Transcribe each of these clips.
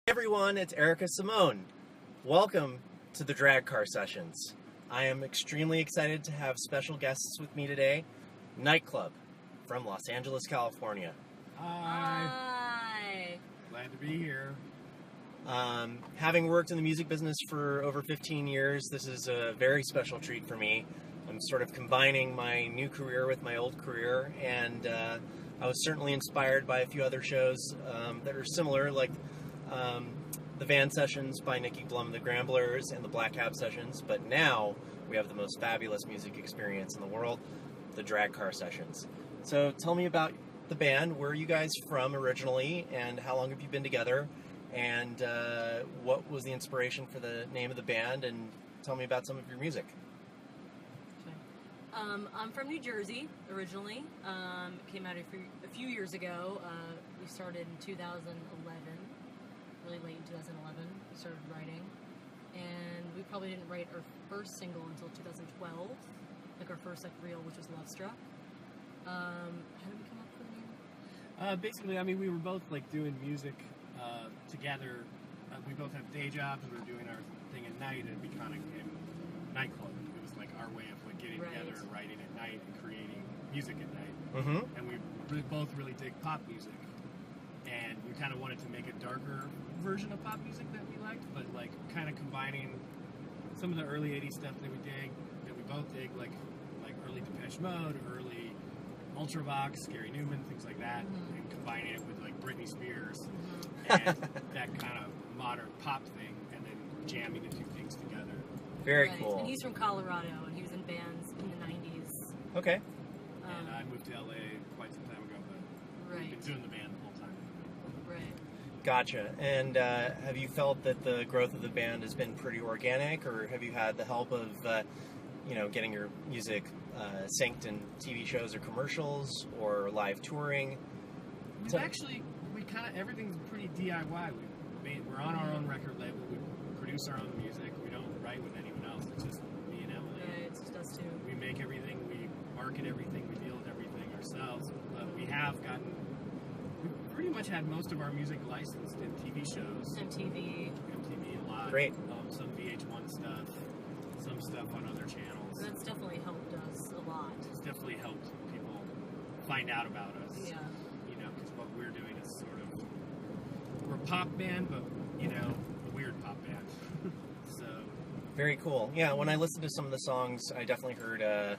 Hey everyone, it's Erica Simone. Welcome to the Drag Car Sessions. I am extremely excited to have special guests with me today. Nightclub from Los Angeles, California. Hi. Glad to be here. Having worked in the music business for over 15 years, this is a very special treat for me. I'm sort of combining my new career with my old career, and I was certainly inspired by a few other shows that are similar, like the Van Sessions by Nikki Blum and the Gramblers and the Black Cab Sessions, but now we have the most fabulous music experience in the world, the Drag Car Sessions. So tell me about the band. Where are you guys from originally, and how long have you been together, and what was the inspiration for the name of the band, and tell me about some of your music. I'm from New Jersey originally. Came out a few years ago. We started in 2011. Really late in 2011, we started writing, and we probably didn't write our first single until 2012, like our first real, which was Love Struck. How did we come up with the name? Basically, I mean, we were both doing music together. We both have day jobs. We were doing our thing at night, and it became Nightclub. It was like our way of getting together and writing at night and creating music at night. Mm-hmm. And we both really dig pop music. And we kind of wanted to make a darker version of pop music that we liked, but kind of combining some of the early 80s stuff that we both dig, like early Depeche Mode, early Ultravox, Gary Newman, things like that, and combining it with Britney Spears and that kind of modern pop thing, and then jamming the two things together. Very cool. And he's from Colorado, and he was in bands in the 90s. Okay. And I moved to LA quite some time ago, but we've been doing the band the whole time. Right. Gotcha. And have you felt that the growth of the band has been pretty organic, or have you had the help of, getting your music synced in TV shows or commercials or live touring? Everything's pretty DIY. We're on our own record label. We produce our own music. We don't write with anyone else. It's just me and Emily. Right, it's just us two. We make everything. We market everything. We deal with everything ourselves. But we pretty much had most of our music licensed in TV shows. MTV a lot. Great. Some VH1 stuff. Some stuff on other channels. That's definitely helped us a lot. It's definitely helped people find out about us. Yeah. Because what we're doing is we're a pop band, but, a weird pop band. So. Very cool. Yeah, when I listened to some of the songs, I definitely heard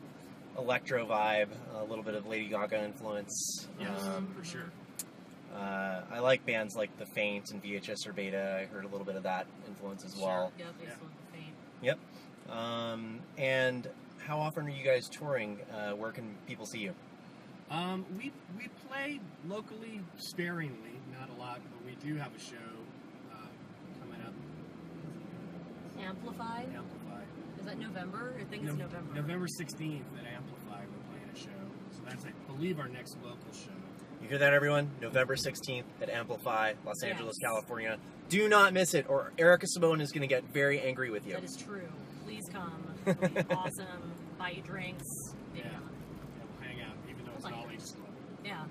electro vibe, a little bit of Lady Gaga influence. Yes, for sure. I like bands like The Faint and VHS or Beta. I heard a little bit of that influence as well. Sure. Yeah, The Faint. Yep. And how often are you guys touring? Where can people see you? We play locally sparingly, not a lot, but we do have a show coming up. Amplify? Amplify. Is that November? I think it's November. November 16th at Amplify, we're playing a show. So that's, I believe, our next local show. You hear that, everyone? November 16th at Amplify, Los Angeles, California. Do not miss it, or Erica Simone is going to get very angry with you. That is true. Please come. It'll be awesome. Buy you drinks. Yeah, we'll hang out, even though it's an all-ages club. Yeah.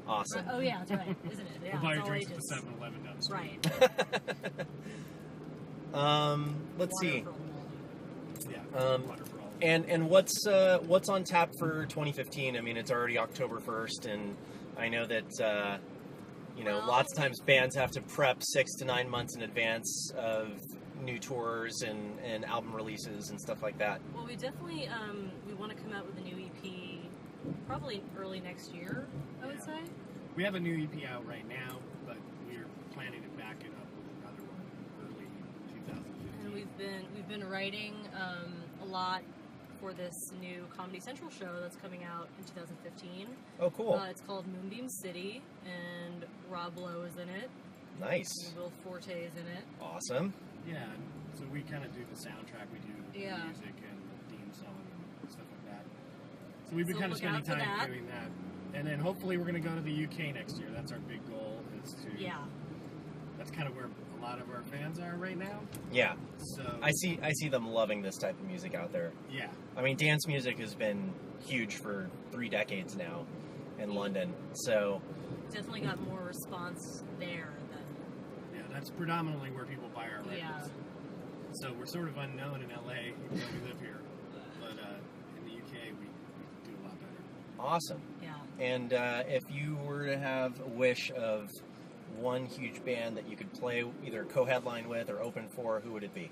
Awesome. Oh, yeah, that's right. Isn't it? Yeah, we'll buy it's your all drinks ages. at the 7-Eleven down the street. Right. Let's Water see. for all. Yeah, water for all. And what's on tap for 2015? I mean, it's already October 1st, and I know that lots of times bands have to prep 6 to 9 months in advance of new tours and album releases and stuff like that. Well, we definitely we want to come out with a new EP probably early next year, I would say. We have a new EP out right now, but we're planning to back it up with another one early 2015. And we've been writing a lot for this new Comedy Central show that's coming out in 2015. Oh, cool. It's called Moonbeam City, and Rob Lowe is in it. Nice. And Will Forte is in it. Awesome. Yeah, so we kind of do the soundtrack, we do the music and the theme song and stuff like that. So we've been kind of spending time doing that. And then hopefully we're going to go to the UK next year. That's our big goal, is to... Yeah. That's kind of where a lot of our fans are right now. Yeah. So I see them loving this type of music out there. Yeah. I mean, dance music has been huge for 3 decades now in London. So Definitely got more response there than That's predominantly where people buy our records. Yeah. So we're sort of unknown in LA, even though we live here. But in the UK, we do a lot better. Awesome. Yeah. And if you were to have a wish of one huge band that you could play either co-headline with or open for, who would it be?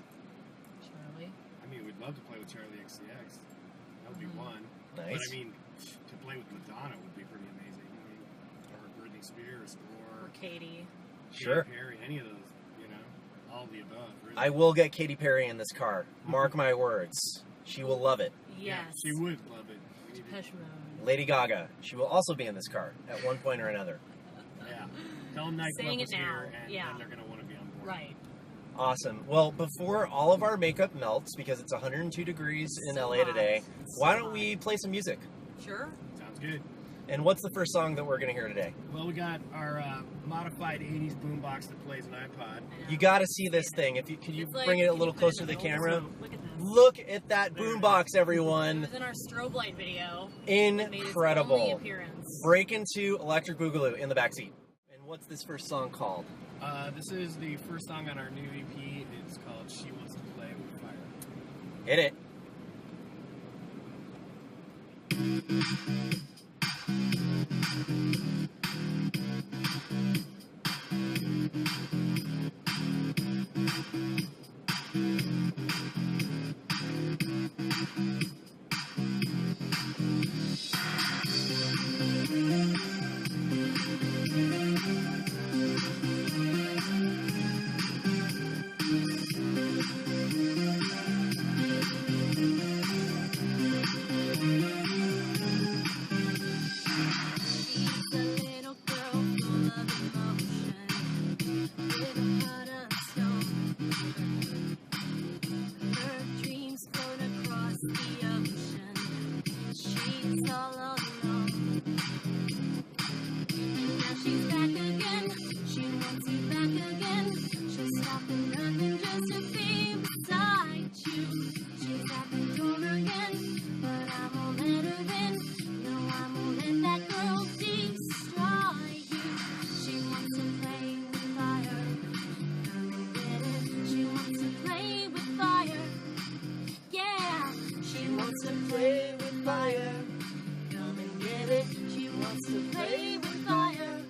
Charlie. I mean, we'd love to play with Charlie XCX. That would be one. Nice. But I mean, to play with Madonna would be pretty amazing. I mean, or Britney Spears, Or Katie. Sure. Katy Perry, any of those, you know, all of the above. Really. I will get Katy Perry in this car. Mark my words. She will love it. Yes. Yeah, she would love it. We need to- Depeche Mode. Lady Gaga. She will also be in this car at one point or another. Yeah. Tell them Nightclub Saying was it now, here, and yeah. then they're going to want to be on board. Right. Awesome. Well, before all of our makeup melts, because it's 102 degrees in So LA hot. today, So why don't hot. we play some music? Sure. Sounds good. And what's the first song that we're going to hear today? Well, we got our modified 80s boombox that plays an iPod. I know. You got to see this thing. If you Can you It's like- bring it a can you little put it in closer to the middle? camera? Look at this. Look at that There it boombox, It everyone. was in our Strobe Light video. It made its only Incredible. appearance. Break into Electric Boogaloo in the backseat. And what's this first song called? This is the first song on our new EP. It's called She Wants to Play with Fire. Hit it. She's a little girl full of emotion, with a heart of stone. Her dreams float across the ocean. She's all alone. And now she's back again. She wants you back again. She'll stop at nothing just to be beside you. She's at the door again, but I won't let her in. No, I won't let that girl destroy you. She wants to play with fire. Come and get it. She wants to play with fire. Yeah, she wants to play with fire. Come and get it. She wants to play with fire.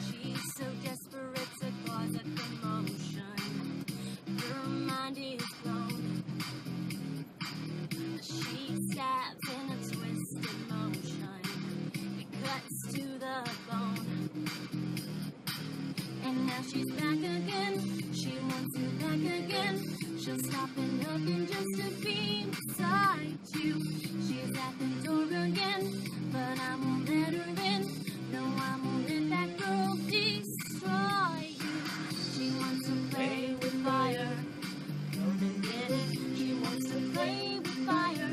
She's so desperate to cause a commotion. Her mind is blown. She stabs in a twisted motion. It cuts to the bone. And now she's back again. She wants you back again. She'll stop at nothing just to be beside you. She's at the door again, but I won't let her in. No, I won't let that girl destroy you. She wants to play with fire. Come and get it. She wants to play with fire.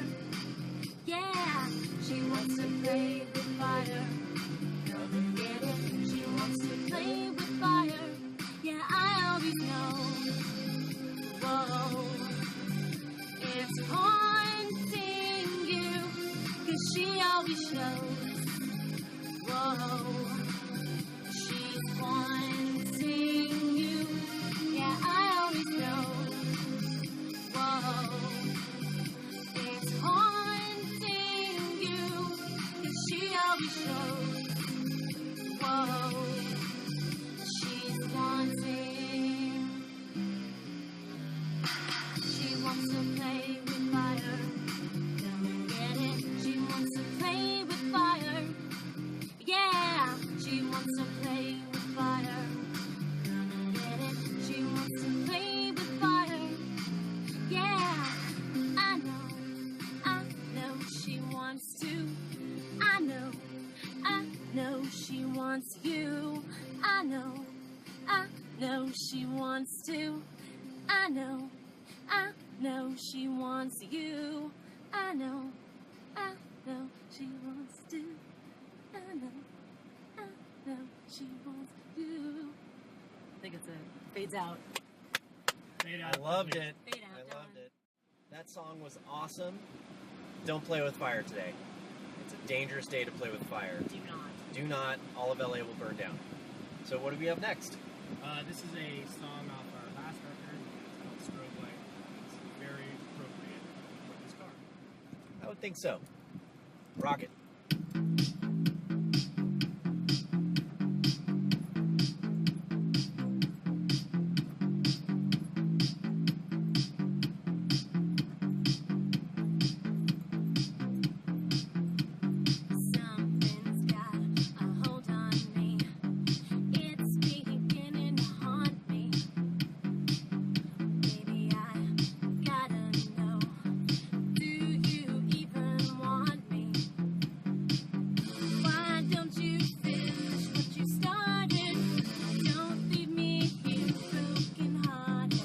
Yeah, she wants to play with fire. Come and get it. She wants to play with fire. Yeah, I always know. Whoa, it's haunting you, 'cause she always shows. Whoa, she's wanting you. Yeah, I always know. Whoa, it's haunting you, 'cause she always shows. Whoa, she's wanting. She wants to play with fire. Come and get it. She wants to play with fire. Yeah, she wants to play with fire. Come and get it. She wants to play with fire. Yeah, I know she wants to. I know she wants you. I know she wants to. I know she wants you. I know she wants to. I know she wants you. I think it's it. Fades out. Fade I out. loved it. Fade out, I loved done. it. That song was awesome. Don't play with fire today. It's a dangerous day to play with fire. Do not. Do not. All of LA will burn down. So what do we have next? This is a song off our last record. It's called Strobe Light. It's very appropriate for this car. I would think so. Rock it. Something's got a hold on me. It's beginning to haunt me. Baby, I gotta know. Do you even want me? Why don't you finish what you started? Don't leave me here broken hearted,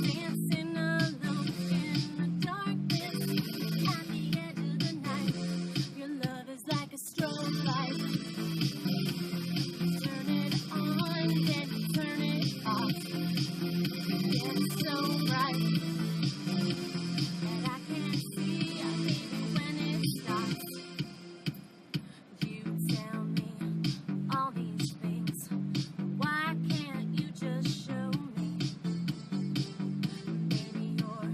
dancing alone in the darkness at the edge of the night. Your love is like a strobe light. Turn it on, then you turn it off. It's so bright that I can't see, baby, when it stops. You tell me all these things. Why can't you just show me? Baby, you're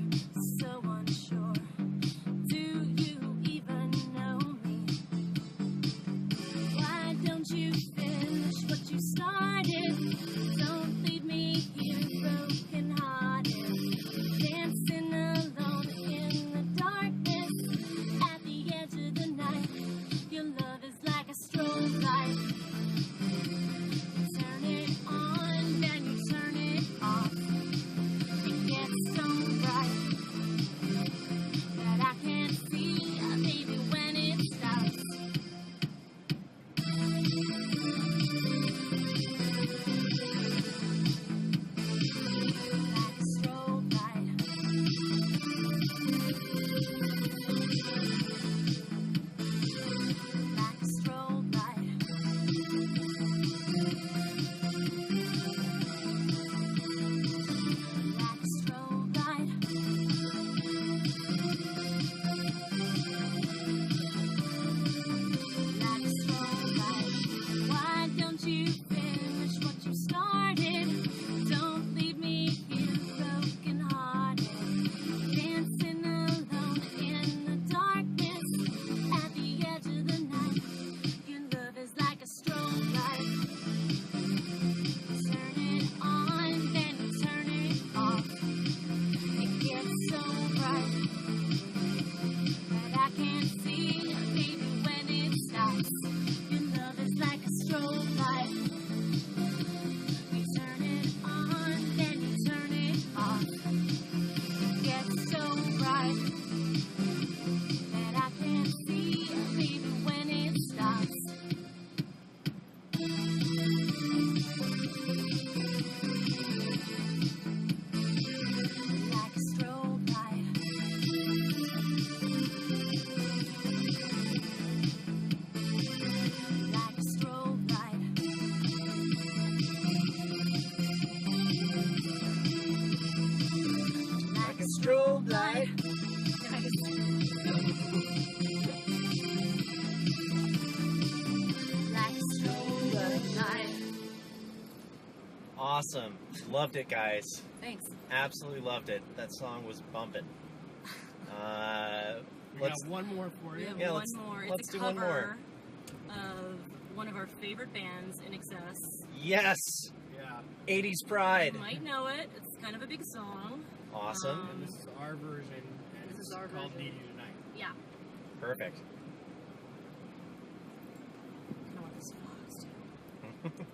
so unsure. Do you even know me? Why don't you finish what you started? Don't leave me here broken hearted, dancing alone in the darkness at the edge of the night. Your love is like a strobe light. You turn it on, then you turn it off. It gets so bright that I can't see, baby, when it stops. Like a strobe light. Like a strobe light. Like a strobe light. Like a strobe light. Why don't you finish what you started? Don't leave me here broken hearted, dancing alone in the darkness at the edge of the night. Your love is like a strobe light. Turn it on, then you turn it off. It gets so bright that I can't see, baby, when it stops. Your love is like a strobe light. You turn it on, then you turn it off. It gets so bright that I can't see, baby, when it stops. Like a strobe light. Like a strobe light. Like a strobe light. Like a strobe light. Awesome. Loved it, guys. Thanks. Absolutely loved it. That song was bumping. We Let's got one more for We you. have Yeah, one let's- more. let's It's do a one more. cover of one of our favorite bands, INXS. yes. Yeah. 80s pride. You might know it. It's kind of a big song. Awesome. And this is our version. And This it's is our called version. Need You Tonight. Yeah. Perfect. Kind of want this fox too.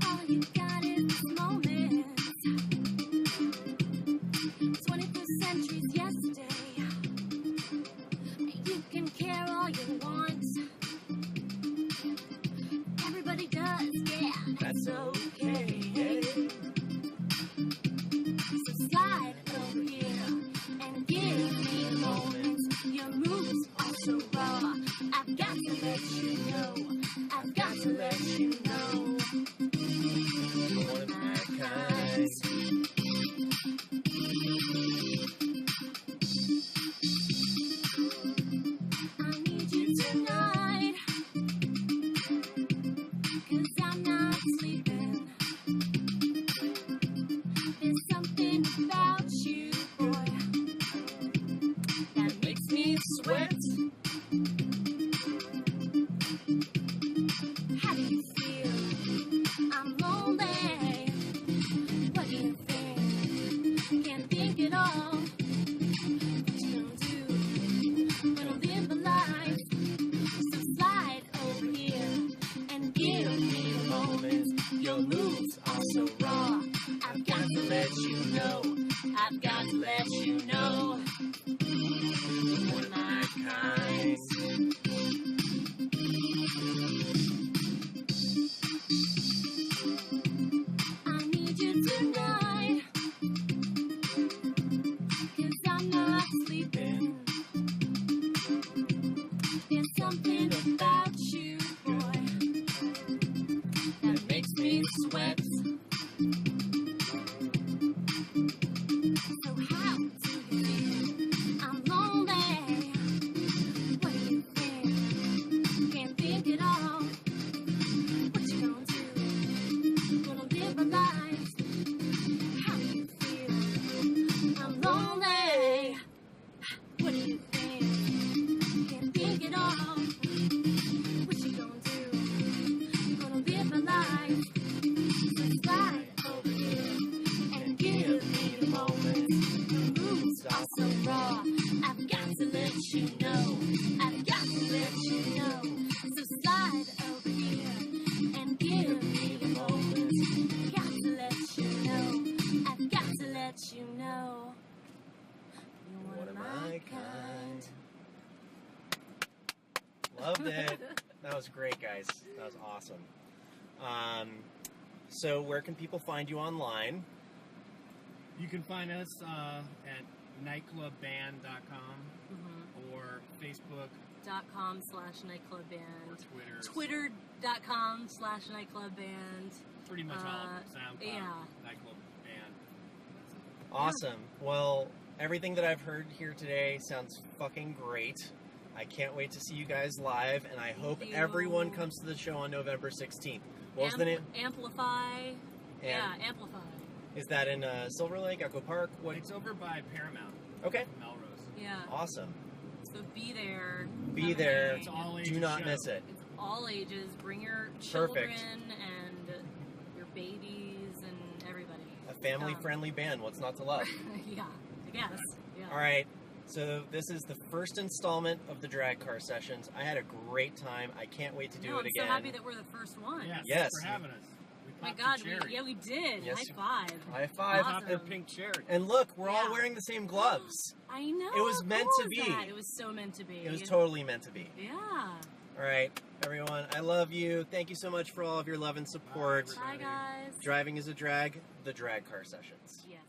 All you got is this moment. 21st century's yesterday. You can care all you want. Everybody does, yeah. That's okay. So slide over here and give me a moment. Your moves are so raw. I let you know. I've got to let you know. You're one of my kind. I need you tonight, 'cause I'm not sleeping. There's something about you, boy, that makes me sweat. How do you feel? I'm lonely. What do you think? Can't think at all. What you gonna do? Gonna live a life. So slide over here and give me a moment. Your moves are so raw. I've got to let you know. I've got to let you know. You're one of my kind. I need you tonight, 'cause I'm not sleeping. There's something about you, boy, that makes me sweat. So how do you feel? I'm lonely. What do you think? Can't think at all. What you gonna do? Gonna live a life. How do you feel? I'm lonely. What do you think? Can't think at all. What you gonna do? Gonna live a life. So slide over here and give me a moment. The moves are so raw. I've got to let you know. I've got to let you know. So slide over here and give me a moment. Got to let you know. I've got to let you know. You're One of my kind. Loved it. That was great, guys. That was awesome. So where can people find you online? You can find us at nightclubband.com or Facebook .com/nightclubband. or Twitter. Twitter.com/nightclubband. Pretty much all of them. SoundCloud, yeah. Nightclub Band. Awesome. Well, everything that I've heard here today sounds fucking great. I can't wait to see you guys live, and I hope you. everyone comes to the show on November 16th. What was the name? Amplify. Yeah, Amplify. Is that in Silver Lake, Echo Park? What? It's over by Paramount, Okay. Melrose. Yeah. Awesome. So be there. Be Have a there. day. It's all Do ages not show. miss it. It's all ages. Bring your children Perfect. and your babies and everybody. A family-friendly band. What's not to love? Yeah, I guess. Yeah. All right. So this is the first installment of the Drag Car Sessions. I had a great time. I can't wait to do No, it I'm again. so happy that we're the first one. Yeah, Yes. thanks for having us. We Oh my popped God, your cherry. we did. Yes. High five. High five. We popped their Awesome. pink cherry. And look, we're all Yeah. wearing the same gloves. I know. It was how meant cool to is be. that? It was so meant to be. It was totally meant to be. Yeah. All right, everyone. I love you. Thank you so much for all of your love and support. Bye, Bye, everybody. guys. Driving is a drag. The Drag Car Sessions. Yes.